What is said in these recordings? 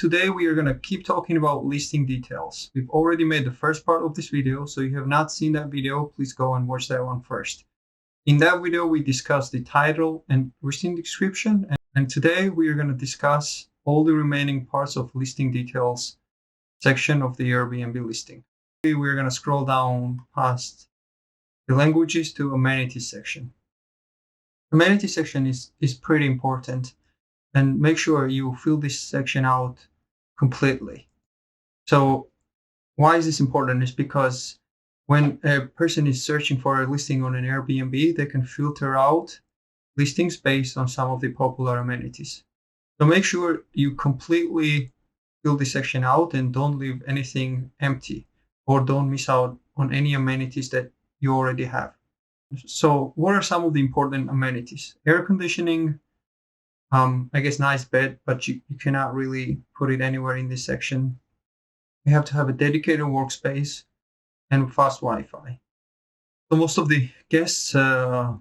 today we are going to keep talking about listing details. We've already made the first part of this video, so if you have not seen that video, please go and watch that one first. In that video, we discussed the title and listing description, and today we are going to discuss all the remaining parts of listing details section of the Airbnb listing. We're going to scroll down past the languages to amenities section. Amenities section is pretty important, and make sure you fill this section out completely. So why is this important? Is because when a person is searching for a listing on an Airbnb, they can filter out listings based on some of the popular amenities. So make sure you completely fill this section out and don't leave anything empty, or don't miss out on any amenities that you already have. So what are some of the important amenities? Air conditioning, I guess nice bed, but you cannot really put it anywhere in this section. You have to have a dedicated workspace and fast Wi-Fi. So most of the guests are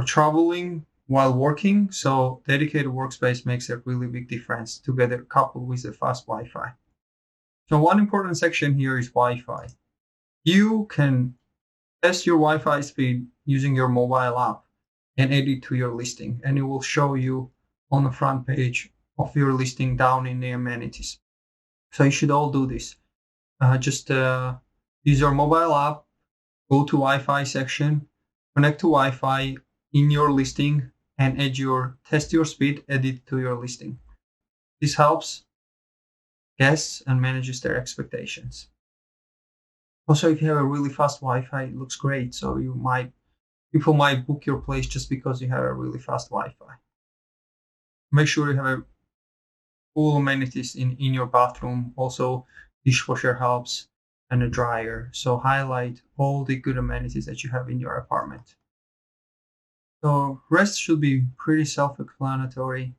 traveling while working, so dedicated workspace makes a really big difference together coupled with the fast Wi-Fi. So one important section here is Wi-Fi. You can test your Wi-Fi speed using your mobile app and add it to your listing, and it will show you on the front page of your listing down in the amenities. So you should all do this. Just use your mobile app, go to Wi-Fi section, connect to Wi-Fi in your listing, and test your speed, add it to your listing. This helps guests and manages their expectations. Also, if you have a really fast Wi-Fi, it looks great. So people might book your place just because you have a really fast Wi-Fi. Make sure you have a full amenities in your bathroom. Also, dishwasher helps and a dryer. So highlight all the good amenities that you have in your apartment. So rest should be pretty self-explanatory.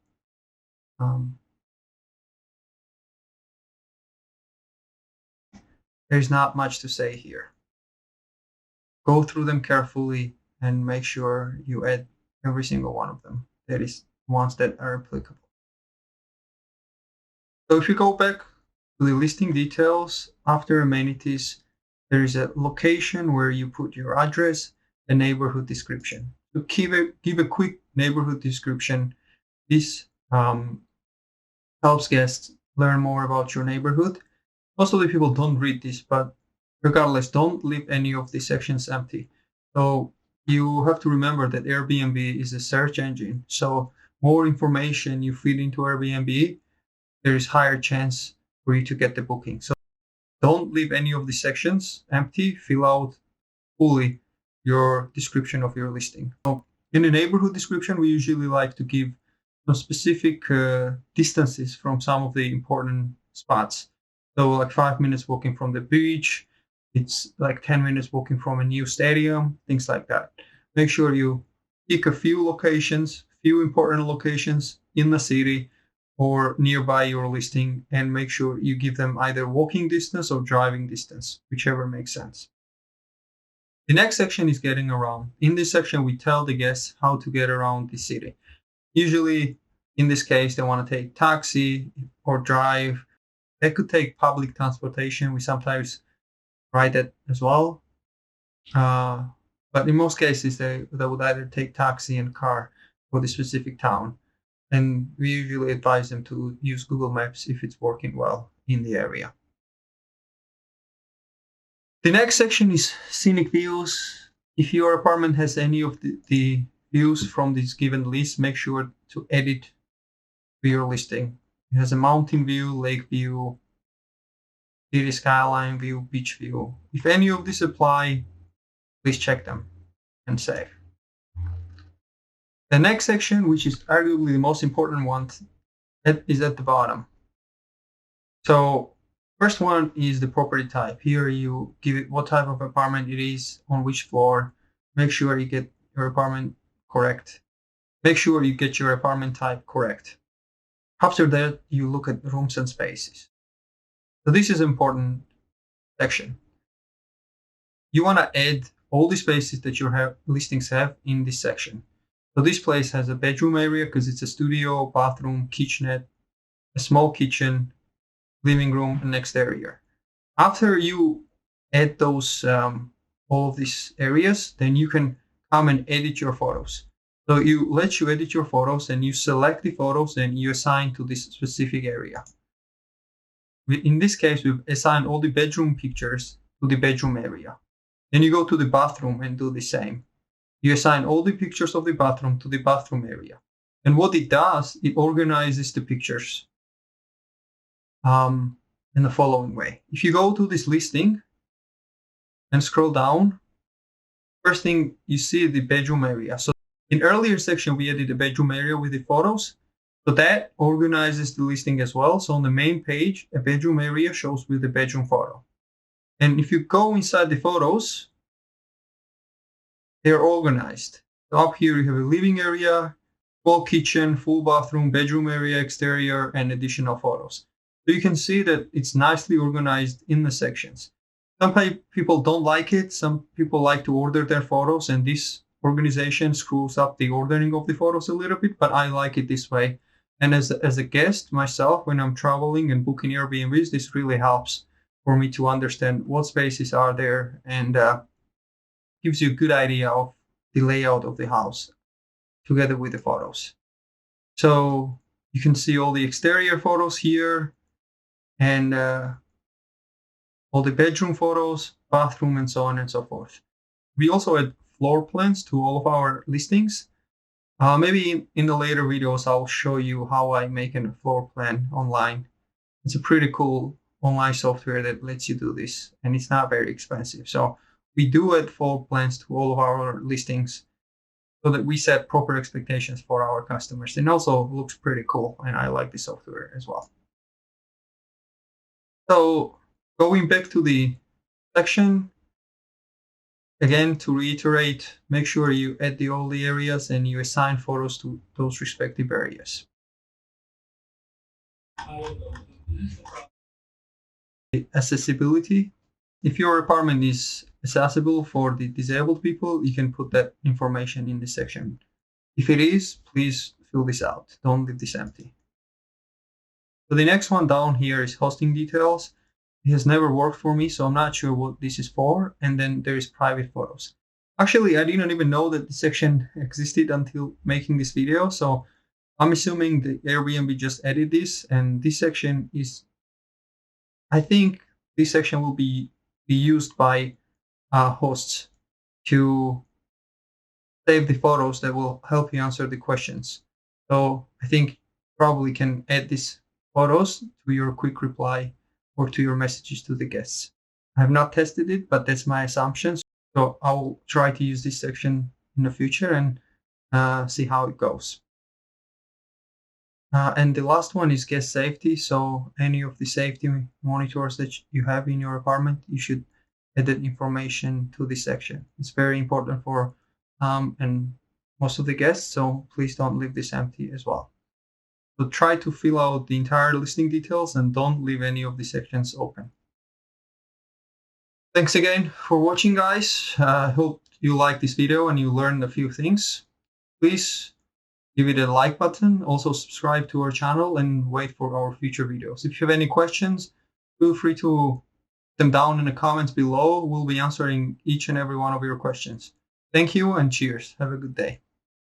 There's not much to say here. Go through them carefully and make sure you add every single one of them. That is ones that are applicable. So if you go back to the listing details, after amenities, there is a location where you put your address and neighborhood description. So give a quick neighborhood description. This helps guests learn more about your neighborhood. Most of the people don't read this, but regardless, don't leave any of the sections empty. So you have to remember that Airbnb is a search engine. So more information you feed into Airbnb, there is higher chance for you to get the booking. So don't leave any of the sections empty. Fill out fully your description of your listing. So in the neighborhood description, we usually like to give some specific distances from some of the important spots. So like 5 minutes walking from the beach, it's like 10 minutes walking from a new stadium, things like that. Make sure you pick a few important locations in the city or nearby your listing, and make sure you give them either walking distance or driving distance, whichever makes sense. The next section is getting around. In this section, we tell the guests how to get around the city. Usually, in this case, they want to take taxi or drive. They could take public transportation. We sometimes write that as well. But in most cases, they would either take taxi and car for the specific town. And we usually advise them to use Google Maps if it's working well in the area. The next section is scenic views. If your apartment has any of the views from this given list, make sure to add it to your listing. It has a mountain view, lake view, city skyline view, beach view. If any of these apply, please check them and save. The next section, which is arguably the most important one, is at the bottom. So first one is the property type. Here you give it what type of apartment it is, on which floor. Make sure you get your apartment correct. Make sure you get your apartment type correct. After that, you look at rooms and spaces. So this is an important section. You want to add all the spaces that your listings have in this section. So this place has a bedroom area because it's a studio, bathroom, kitchenette, a small kitchen, living room, and exterior. After you add those all of these areas, then you can come and edit your photos. So you edit your photos, and you select the photos and you assign to this specific area. In this case, we've assigned all the bedroom pictures to the bedroom area. Then you go to the bathroom and do the same. You assign all the pictures of the bathroom to the bathroom area. And what it does, it organizes the pictures in the following way. If you go to this listing and scroll down, first thing you see the bedroom area. So in earlier section, we added the bedroom area with the photos. So that organizes the listing as well. So on the main page, a bedroom area shows with the bedroom photo. And if you go inside the photos, they're organized. So up here, you have a living area, full kitchen, full bathroom, bedroom area, exterior, and additional photos. So you can see that it's nicely organized in the sections. Some people don't like it. Some people like to order their photos, and this organization screws up the ordering of the photos a little bit, but I like it this way. And as a guest myself, when I'm traveling and booking Airbnbs, this really helps for me to understand what spaces are there, and gives you a good idea of the layout of the house together with the photos. So you can see all the exterior photos here, and all the bedroom photos, bathroom, and so on and so forth. We also add floor plans to all of our listings. Maybe in the later videos, I'll show you how I make a floor plan online. It's a pretty cool online software that lets you do this, and it's not very expensive. So we do add floor plans to all of our listings so that we set proper expectations for our customers. And also looks pretty cool, and I like the software as well. So going back to the section, again, to reiterate, make sure you add all the areas and you assign photos to those respective areas. Accessibility. If your apartment is accessible for the disabled people, you can put that information in this section. If it is, please fill this out. Don't leave this empty. So the next one down here is hosting details. It has never worked for me, so I'm not sure what this is for. And then there is private photos. Actually, I didn't even know that the section existed until making this video. So I'm assuming the Airbnb just added this, and this section is, I think this section will be used by hosts to save the photos that will help you answer the questions. So I think probably can add these photos to your quick reply or to your messages to the guests. I have not tested it, but that's my assumption. So I'll try to use this section in the future and see how it goes. And the last one is guest safety. So any of the safety monitors that you have in your apartment, you should add that information to this section. It's very important for and most of the guests, so please don't leave this empty as well. So try to fill out the entire listing details and don't leave any of the sections open. Thanks again for watching, guys. I hope you liked this video and you learned a few things. Please give it a like button. Also subscribe to our channel and wait for our future videos. If you have any questions, feel free to put them down in the comments below. We'll be answering each and every one of your questions. Thank you and cheers. Have a good day.